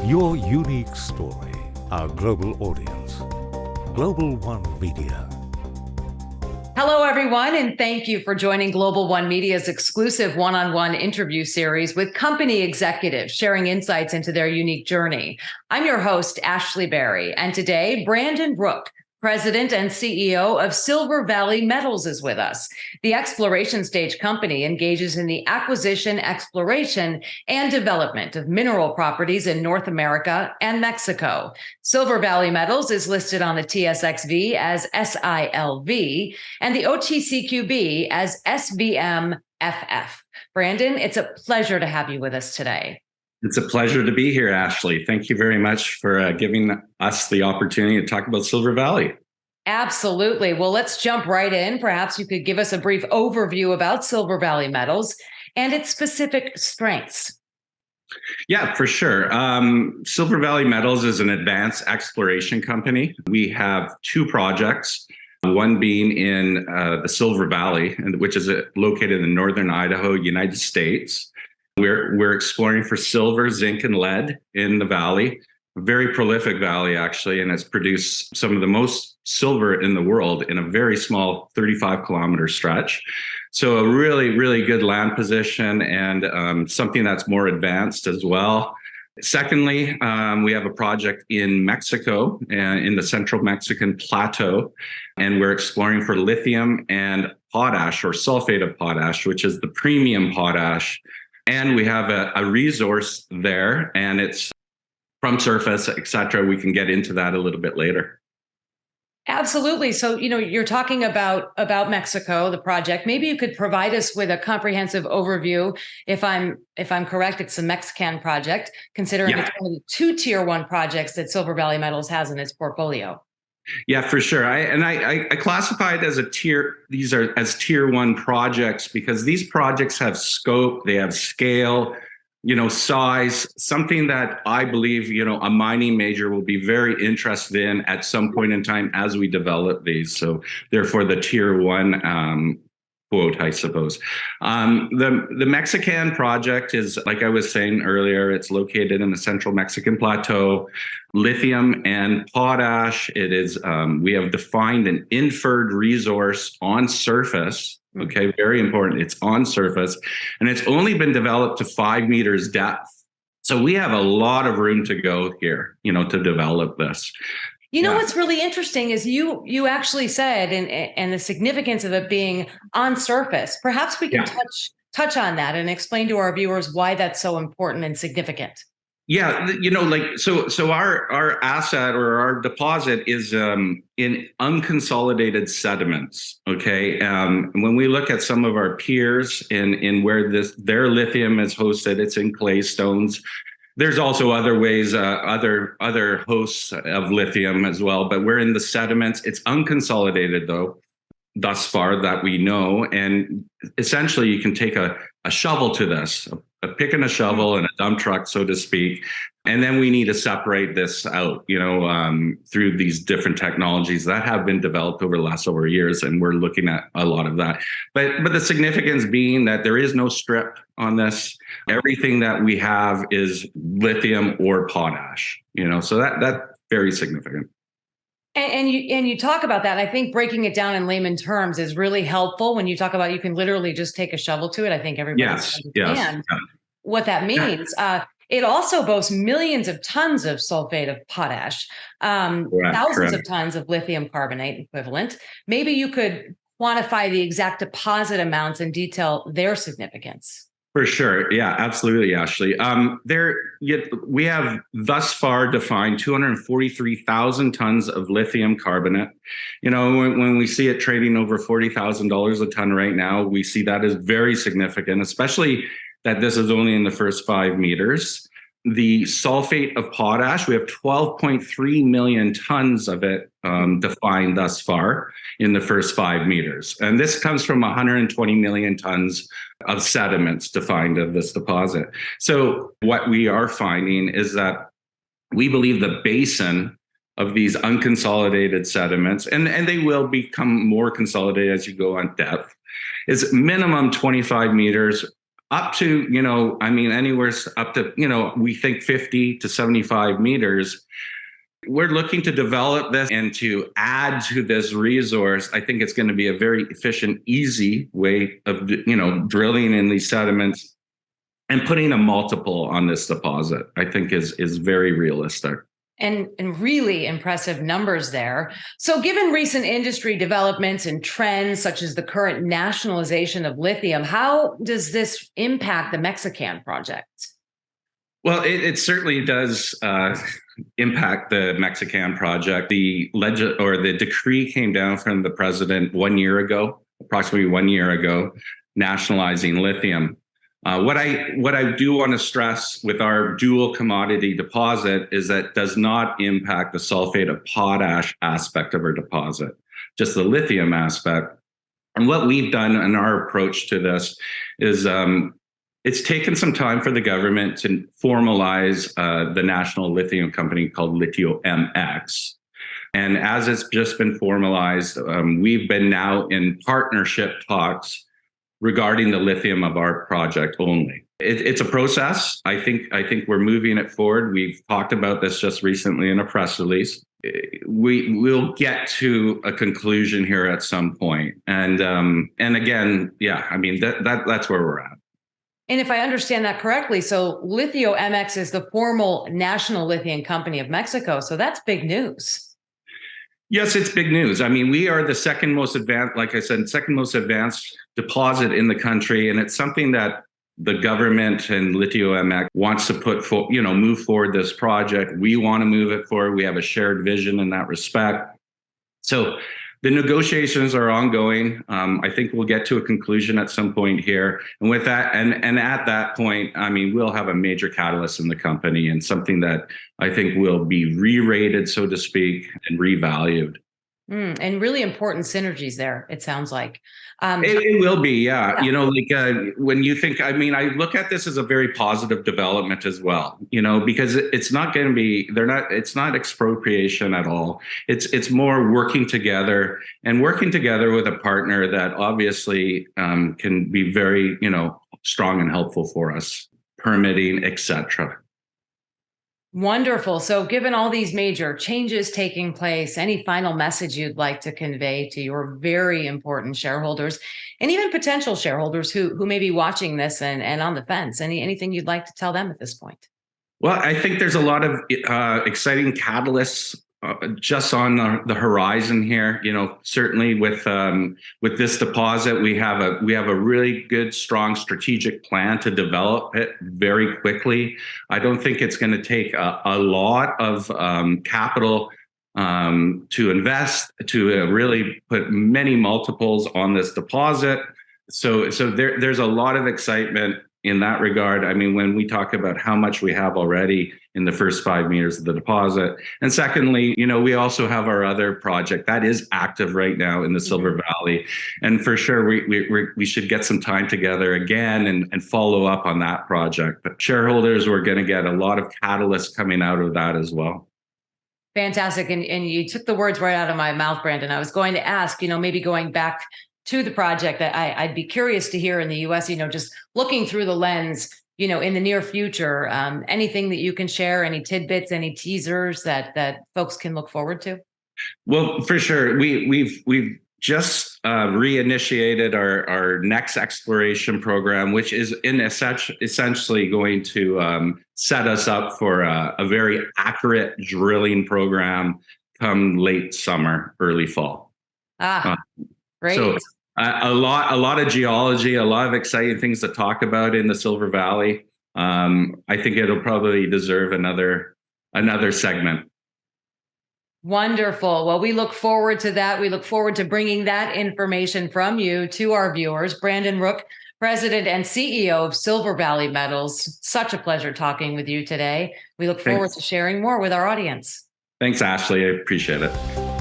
Your unique story, our global audience. Global One Media. Hello, everyone, and thank you for joining Global One Media's exclusive one-on-one interview series with company executives sharing insights into their unique journey. I'm your host, Ashley Berry, and today, Brandon Rook, President and CEO of Silver Valley Metals, is with us. The exploration stage company engages in the acquisition, exploration, and development of mineral properties in North America and Mexico. Silver Valley Metals is listed on the TSXV as SILV and the OTCQB as SVMFF. Brandon, it's a pleasure to have you with us today. It's a pleasure to be here, Ashley. Thank you very much for giving us the opportunity to talk about Silver Valley. Absolutely. Well, let's jump right in. Perhaps you could give us a brief overview about Silver Valley Metals and its specific strengths. Yeah, for sure. Silver Valley Metals is an advanced exploration company. We have two projects, one being in the Silver Valley, which is located in northern Idaho, United States. We're exploring for silver, zinc, and lead in the valley. A very prolific valley, actually, and it's produced some of the most silver in the world in a very small 35-kilometer stretch. So a really, really good land position and something that's more advanced as well. Secondly, we have a project in Mexico, in the central Mexican plateau, and we're exploring for lithium and potash, or sulfate of potash, which is the premium potash. And we have a resource there, and it's from surface, et cetera. We can get into that a little bit later. Absolutely. So, you're talking about Mexico, the project. Maybe you could provide us with a comprehensive overview. If I'm correct, it's a MexiCan project, considering it's one of the two tier one projects that Silver Valley Metals has in its portfolio. Yeah, for sure. I classify it as these are as tier one projects because these projects have scope, they have scale, size, something that I believe, a mining major will be very interested in at some point in time as we develop these. So therefore the tier one quote, I suppose. The MexiCan project is, like I was saying earlier, it's located in the central Mexican plateau. Lithium and potash, it is, we have defined an inferred resource on surface. Okay, very important. It's on surface, and it's only been developed to 5 meters depth. So we have a lot of room to go here, to develop this. What's really interesting is you actually said, and the significance of it being on surface. Perhaps we can touch on that and explain to our viewers why that's so important and significant. Yeah, so our asset or our deposit is in unconsolidated sediments. Okay, when we look at some of our peers in where their lithium is hosted, it's in clay stones. There's also other ways, other hosts of lithium as well, but we're in the sediments. It's unconsolidated though, thus far that we know. And essentially you can take a shovel to this, a pick and a shovel and a dump truck, so to speak. And then we need to separate this out, through these different technologies that have been developed over the last several years. And we're looking at a lot of that. But the significance being that there is no strip on this. Everything that we have is lithium or potash, so that's very significant. And you talk about that. I think breaking it down in layman terms is really helpful. When you talk about you can literally just take a shovel to it, I think everybody understands what that means. It also boasts millions of tons of sulfate of potash, thousands of tons of lithium carbonate equivalent. Maybe you could quantify the exact deposit amounts and detail their significance. For sure. Yeah, absolutely, Ashley. We have thus far defined 243,000 tons of lithium carbonate. When we see it trading over $40,000 a ton right now, we see that as very significant, especially that this is only in the first 5 meters. The sulfate of potash, we have 12.3 million tons of it defined thus far in the first 5 meters. And this comes from 120 million tons of sediments defined of this deposit. So what we are finding is that we believe the basin of these unconsolidated sediments, and they will become more consolidated as you go on depth, is minimum 25 meters up to, anywhere up to, we think 50 to 75 meters. We're looking to develop this and to add to this resource. I think it's going to be a very efficient, easy way of, drilling in these sediments and putting a multiple on this deposit, I think is very realistic. And really impressive numbers there. So given recent industry developments and trends, such as the current nationalization of lithium, how does this impact the MexiCan project? Well, it certainly does impact the MexiCan project. The decree came down from the president approximately 1 year ago, nationalizing lithium. What I do want to stress with our dual commodity deposit is that does not impact the sulphate of potash aspect of our deposit, just the lithium aspect. And what we've done in our approach to this is it's taken some time for the government to formalize the national lithium company called LitioMX. And as it's just been formalized, we've been now in partnership talks regarding the lithium of our project only. It's a process. I think we're moving it forward. We've talked about this just recently in a press release. We will get to a conclusion here at some point. And again, that's where we're at. And if I understand that correctly, so LitioMX is the formal national lithium company of Mexico. So that's big news. Yes, it's big news. I mean, we are the second most advanced deposit in the country. And it's something that the government and LitioMX wants to move forward this project. We want to move it forward. We have a shared vision in that respect. So the negotiations are ongoing. I think we'll get to a conclusion at some point here. And with that, and at that point, we'll have a major catalyst in the company and something that I think will be re-rated, so to speak, and revalued. And really important synergies there, it sounds like. It will be, yeah. When you think, I look at this as a very positive development as well, because it's not going to be, it's not expropriation at all. It's more working together with a partner that obviously can be very, strong and helpful for us, permitting, etc. Wonderful. So given all these major changes taking place, any final message you'd like to convey to your very important shareholders and even potential shareholders who may be watching this and on the fence? Anything you'd like to tell them at this point? Well, I think there's a lot of exciting catalysts just on the horizon here. Certainly with this deposit, we have a really good, strong strategic plan to develop it very quickly. I don't think it's going to take a lot of capital to invest to really put many multiples on this deposit. So there's a lot of excitement in that regard. When we talk about how much we have already in the first 5 meters of the deposit. And secondly, we also have our other project that is active right now in the Silver Valley. And for sure, we should get some time together again and follow up on that project. But shareholders, we're going to get a lot of catalysts coming out of that as well. Fantastic. And you took the words right out of my mouth, Brandon. I was going to ask, maybe going back to the project, that I'd be curious to hear in the US, just looking through the lens, in the near future, anything that you can share, any tidbits, any teasers that folks can look forward to? Well, for sure. We've just reinitiated our next exploration program, which is essentially going to set us up for a very accurate drilling program come late summer, early fall. Great. So a lot of geology, a lot of exciting things to talk about in the Silver Valley. I think it'll probably deserve another segment. Wonderful. Well, we look forward to that. We look forward to bringing that information from you to our viewers. Brandon Rook, President and CEO of Silver Valley Metals. Such a pleasure talking with you today. We look forward to sharing more with our audience. Thanks, Ashley. I appreciate it.